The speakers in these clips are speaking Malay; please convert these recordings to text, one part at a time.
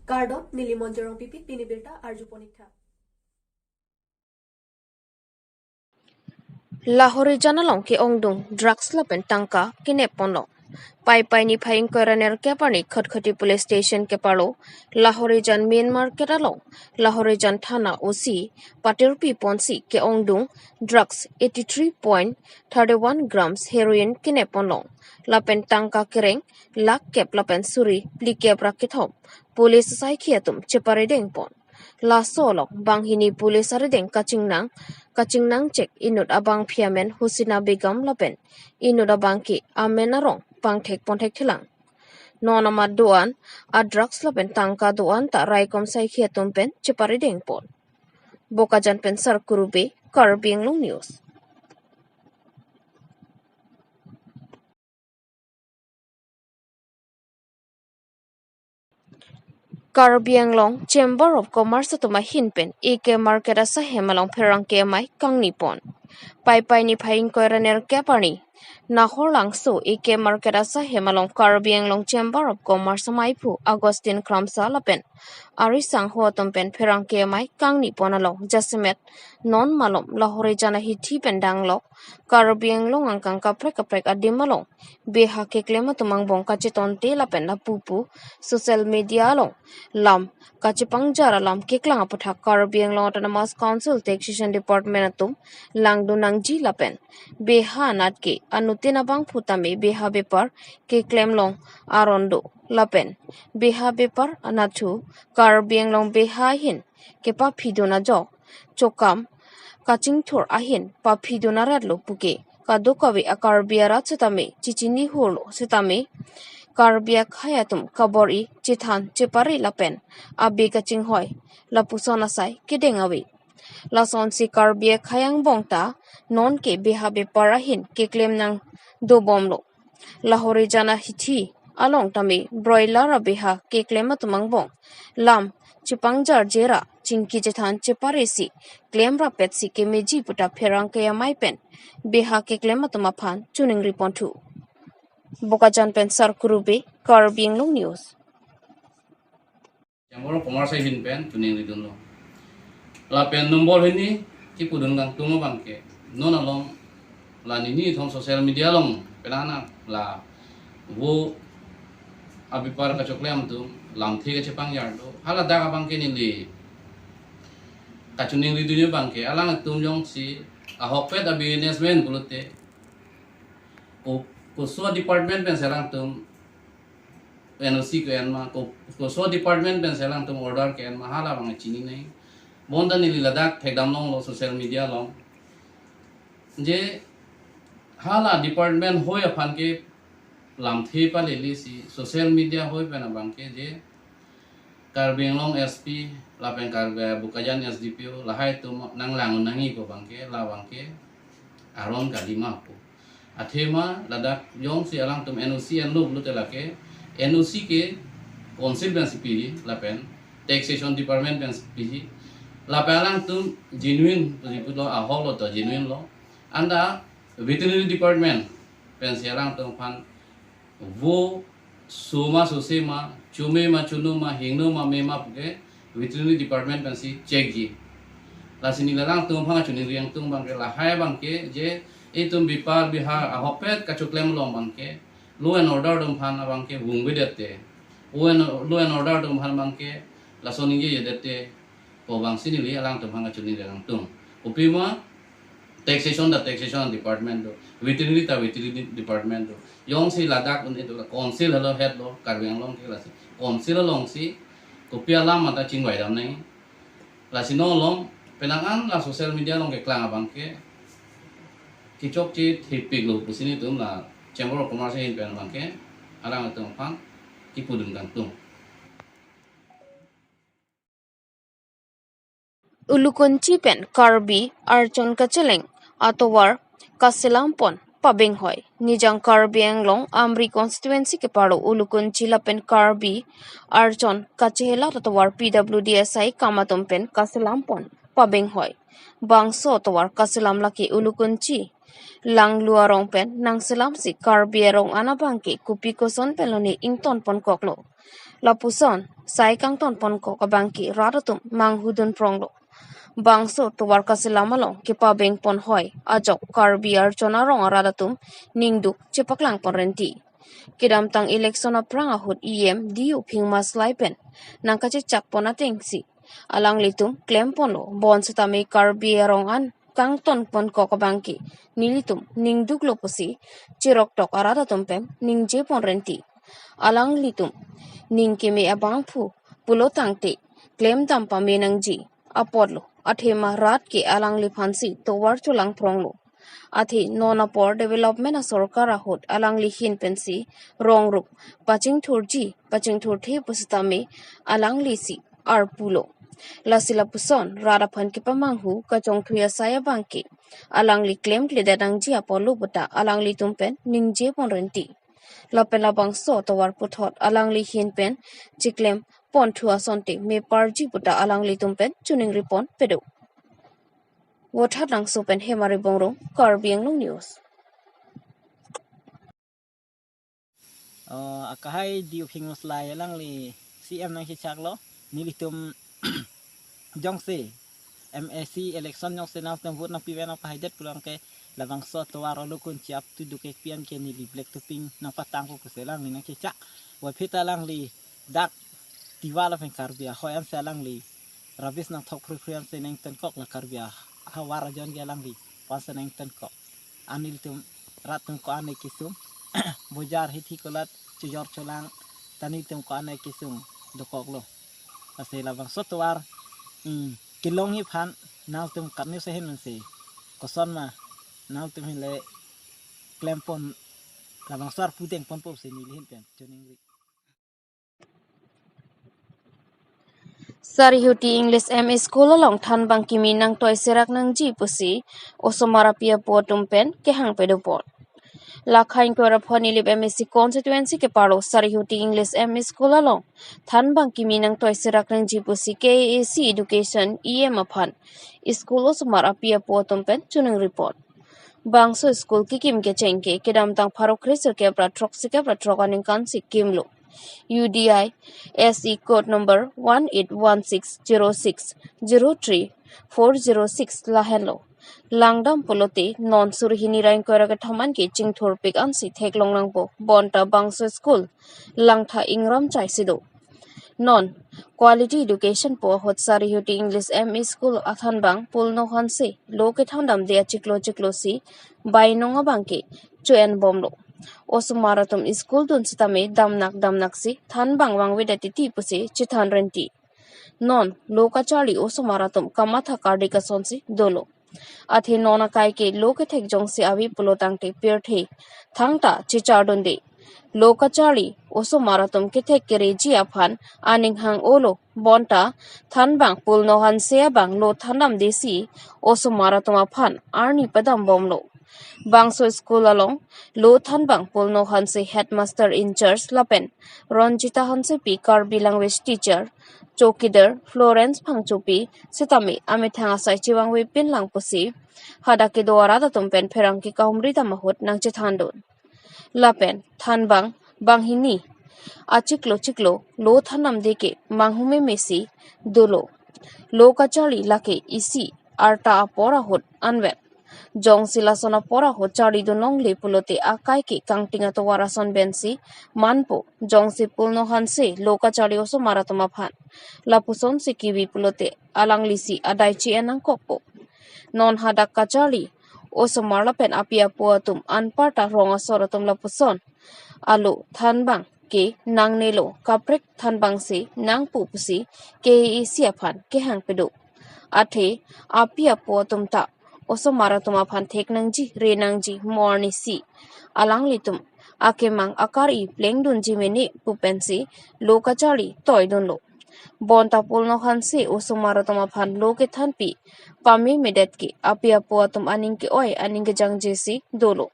Gardon Nilimonjerong Pipit Binibirta Arju Ponikta. Lahore janalong ki ongdung drugs lapen tangka kinepono. Pai ni phaing koraner kepani khotkhoti police station ke palo Lahore jan Myanmar keralong Lahore jan thana OC patirpi ponsi ke ongdung drugs 83.31 grams heroin kinepono. Lapen tangka kereng lak kep lapen suri plikep rakithom police sai khiatum chepare dengpon. La solok banghini pulis arideng kachingnang cek inut abang piamen Husina Begum lapen inut abang ki amen arong pangthek ponthek thilang nonama doan a drugs lapen tangka doan ta raikom sai khiatum pen cheparideng pon bokajan pen sarkurube Karbianglong News. Karbianglong Chamber of Commerce tuma hinpen ike market asa hemalong perang kemai kang nipon. Pai ni phaing koiraner kepani nahor langso ike market asa hemalong Karbianglong Chamber of Commerce maipu Agustin Kramsa lapen arisang huatom pen perang kemai kang nipon along jasimet non malom Lahore jana hithi pendanglok Karbianglong angkang kaprek adimalong beha keklema tumang bong kachitonte lapen na pupu social media along lam kachipang jara lam keklang aputhak Karbianglong Autonomous Council Taxation Department atum langdunang ji lapen beha natke anutina bang phutame beha bepar keklem long arondo lapen beha bepar anathu Karbianglong beha hin kepa phidona jo chokam kaching thor ahin pa phidona ratlo puke kadokawi akarbiara chetame chichini holo setame Karbia khayatum kabori chithan chepari lapen abi kaching hoy lapusona sai kidengawi lason si Karbia khayang bongta non ke behabe parahin ke claim nang do bomlo Lahore jana hithi along tame broiler beha ke claim tumang bong lam chipangjar jera chingki chithan chepari si claim ra petsi ke meji puta pherang ke amai pen beha ke claim tumaphan chuning ripontu Bokajan pen sarkurube Karbianglong News. Yang commerce hin pen tuning ridun lo. La pen nombor ini ki pudun kang tungo bangke. Non along la nini thong social media long pelana la wo abipar ka choklem tu lam thi ka chepang yar do. Hala daga bangke ni li. Ka tuning ridun bangke alang tum jong si ahokpet abi businessman kulote. Kusua department pen selang tum NOC ke enma kusua department pen selang tum order ke enma hala bang chini nei bonda ni ladak thekdam long lo social media long je hala department hoy afan ke lam the pa leli si social media hoy pen bang ke je Karbianglong SP la pen bukajan SDPO la hai tum nang lang nangi ko bang ke la bang ke aron kalima ko Athema ladak yong si alang tum NOC en look lute lake NOC ke council ben sipiri lapen taxation department ben sipiri lapen alang tum genuine ripulo ahol lo to genuine lo anda veterinary department ben si alang tum pan wo suma susema chume ma chunu ma hingno ma mema puke veterinary department ben si check ji la sini alang tum phanga chuni riang tum bang ke la hai bang ke je itum bipar bihar ahopet kachuklem long bangke law and order dum phan bangke bungbe dete law and order dum phan bangke lasoni ye dete ko bang sini li alang tum phanga chuni lang tum upima taxation department do veterinary department do yong si ladak un itu council hello head lo Karbianglong ke lasi council long si kopia lam mata chingwai dam nei lasi no long penangan la social media long ke klang bangke Kicok ci tipik lo pusini tu la Chamber of Commerce hin pen bangke arang tu pang kipudun kang tung Ulukunchi pen Karbi Archon Kacheleng atowar Kasilampon pabeng hoy nijang Karbianglong Amri constituency ke paro Ulukunchi la pen Karbi Archon Kachehela atowar PWDSI kamatom pen Kasilampon pabeng hoy bangso atowar Kasilam laki Ulukunchi lang luarong pen nang selam si karbierong anabangki kupi koson peloni ington pon koklo. Lapuson sai kang ton pon ko kabangki radatum manghudun pronglo. Bangso tuwar kasilamalong kipa beng pon hoy ajok karbiar chonarong radatum ningduk chipaklang pon renti. Kidam tang eleksyon prang ahut diu pingmas laipen nang kacicak pon atingsi. Alang litum klem pono bon setami karbierong an kang ton pon ko kabangki nilitum ningduk lopusi cirok tok aradatum pem ningje pon renti. Alang litum ning kimi abangpu pulo tangte klem tampa menangji apodlo athema rat ke alang lipansi towar chulang pronglo athi nonapor development a sorkar ahut alang lihin pensi rongruk paching thurji paching thurthi pusitame alang lisi ar pulo lasila puson rada phan ki pamanghu kachong thuya saya bangke alang li claim le dadangji apolo buta alang li tumpen ningje pon renti lapela bangso towar puthot alang li hin pen chiklem pon thua sonte me parji buta alang li tumpen chuning ripon pedo wothat lang sopen hemari bongrong karbiang news akahay diu pingmus lai lang li CM nang hichak lo nilitum jongse MSC election jongse nang vote nang piwen nang pahidet pulang ke labang so towar lukun ciap tu duke pian ke ni li black to ping nang patang ko selang ni nang hichak wa pita lang li dak tiwala pen karbia hoyan selang li rabis nang thok prukrian se nang ten kok la karbia hawara jon ge lang li pas nang ten kok anil tum ratung ko ane kisum bojar hithi kolat chujor cholang tani tum ko ane kisum dokok lo asela bang sotwar kilong hi phan naw tum katni se hin se koson ma naw tum le klempon labang sar puteng pon po se ni hin pen joning ri Sarihuti English M School along than bang kimi nang toy serak nang ji pusi osomara pia potum pen ke hang pedo pot lakhain ko raphani lib MSc constituency ke paro Sarihuti English M School along than bang kimi nang toy serak nang ji pusi KAC education EM aphan school osomara pia potum pen chuning report bangso school ki kim ke chengke kedam tang pharo kriser ke pratrok sike pratrokaning kan sikimlo UDI SE code number 18160603 Lahelo Langdam Polote non surhini rain koraga thaman ke chingthor pik ansi theklong nangbo bonta bangso school langtha ingram chaisido non quality education po hot Sarihuti English ME school athan bang pulno hanse loke thandam dia chiklo si bainonga bangke chuen bomlo osumaratum school dun sitame damnak si than bang wedati ti pusi chithan renti non loka chali osumaratum kamatha kardika sonsi dolo athi nona kai ke loke thek jongsi abi pulotangte pirthe thangta chichardonde loka chali osumaratum ke thek kereji aphan aning hang olo bonta than bang pulno hanse bang lo thandam desi osumaratum aphan arni padam bomlo Bangso School along Lo Than Bang Pulno Hanse Headmaster in Charge Lapen Ronjita Hanse P Karbi Language Teacher Chokidar Florence Phangchopi Sitami Amithanga Sai Chiwang We Pin Lang Pusi Hadake Doara da Tumpen Perangki Kahumri Tamahut Nang Chithandon Lapen Than Bang Banghini Achiklo Lo Thanam Deke Manghume Mesi Dolo Lo Kachali Lake Isi Arta Apora Hut Anwet Jong sila sona pora ho chari do nong le pulote akai ke kangtinga to warason bensi manpo jong si pulno hanse loka chari oso maratoma phan lapuson si kiwi pulote alang lisi adai chi enang kokpo non hadak kachari oso marla pen apia puatum anparta ronga soratum lapuson alo thanbang ke nang nelo kaprek thanbang se nang pupusi ke isia phan ke hang pedo athe apia puatum ta oso maratuma phan thek nangji re nangji morni si alang litum akemang akari pleng dunji meni pupensi lokachari toy donlo bonta pulno hanse oso maratuma phan loke thanpi pami medetki apia puatum aningki oi aningke jangjesi dolo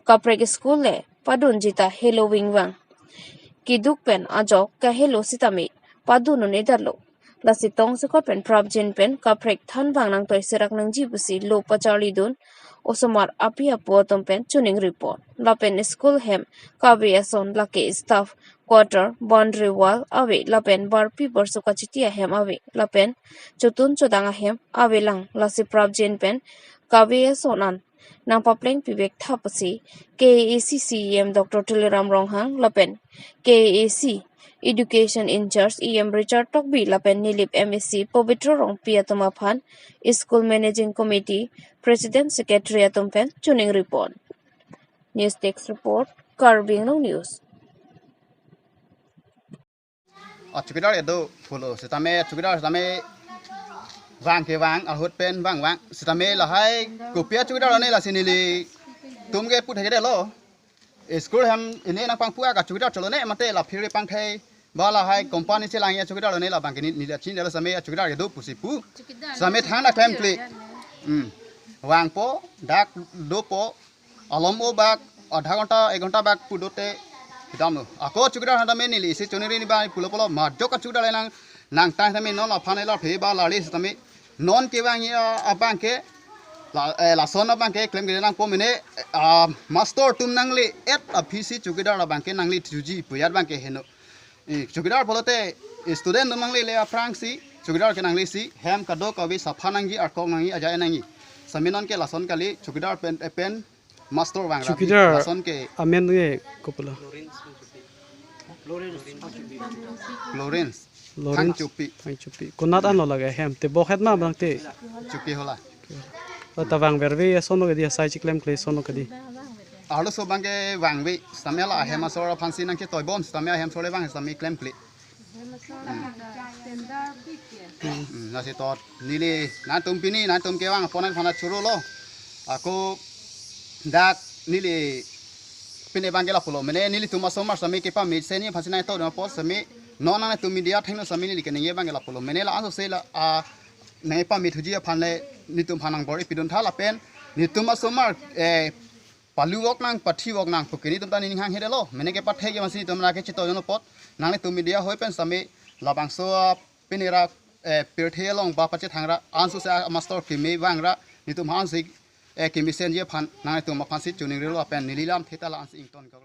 kaprek school le padun jita hello wingwang kiduk pen ajok ka hello sitame padunu nedalo ลาสิตงสก็เป็นพรับจินเป็นกับเพรกท่านบางนางตัวสรักนังจีบุสีโลปจารีดุนโอสมาร์อภิอาปัวตมเป็นจุนิงรีพอร์ตลาเป็นสกูลเฮมกาเบียซอนลาเกสตาฟควอเตอร์บอนรีวอลอเวลาเป็นบาร์ปีบอร์สุกจิติอาเฮมอเวลาเป็นจุตุนจุดังอาเฮมอเวลังลาสิพรับจินเป็นกาเบียซอนันนางพับเล็งพิเวกทับสี KACCEM Dr. Tuliram Ronghang lapen KAC Education in Charge EM Richard Tokbi lapen nilip MSc Povitro Rong Piatomaphan School Managing Committee President Secretary Atompen Tuning Report News Text Report Carbing News Chukidar itu follow setame chukidar setame vang ke vang alhut pen vang setame lahai kopia chukidar ane lah sini li tumge put hege lo school ham ini nang pang puak chukidar cholo ne mate la phiri pang thai ba lahai company se langya chukidar ane la bang ni ni chin la same chukidar itu pusipu same thang la template vang po dak do po alom o bak adha ghonta 1 ghonta bak pudote Damu, aku cukidar handa meni li, si choniri ni ba pulo marjok cukidar nang tang tami non la phane la phe ba la li tami non ke bang ya abang ke la son abang ke claim ke nang po mene master tum nang li et a pc cukidar abang ke nang li tuji puyat bang ke heno cukidar polote student nang li le frank si cukidar ke nang li si hem kado ka bi sapha nang gi arkong nang gi aja nang gi saminon ke la son kali cukidar pen Master bang Chukidar rason ke amen ye kopula Lawrence Lawrence chupi Thang chupi konat an lo laga hem te bokhet ma bang te chupi hola tawang verve sono ke dia sai chiklem kle sono ke di Arlo so bang ke wang we samela hema sora phansi nang ke toy bom samela hem sore bang sami claim kle na se tot nili na tumpini na tum ke wang ponan phana churu lo aku dak nili pine bangela polo mene nili tuma somar sami ke pa me seni phasina to na pos sami nona na tu media thengno sami nili ke ne bangela polo mene la aso se la a nei pa mi thuji phanle ni tum phanang bori pidon thala pen ni tuma somar palu wok nang pathi wok nang pukini tum ta ni hang hedelo mene ke pathe ke masi tum na ke chito no pot nang ni tu media hoi pen sami labang so pinira perthe long ba pache thangra ansu sa master ki me bangra ni tum han se kimisen je phan nang tu ma phan si chuning relo pen nililam theta la ans ington ka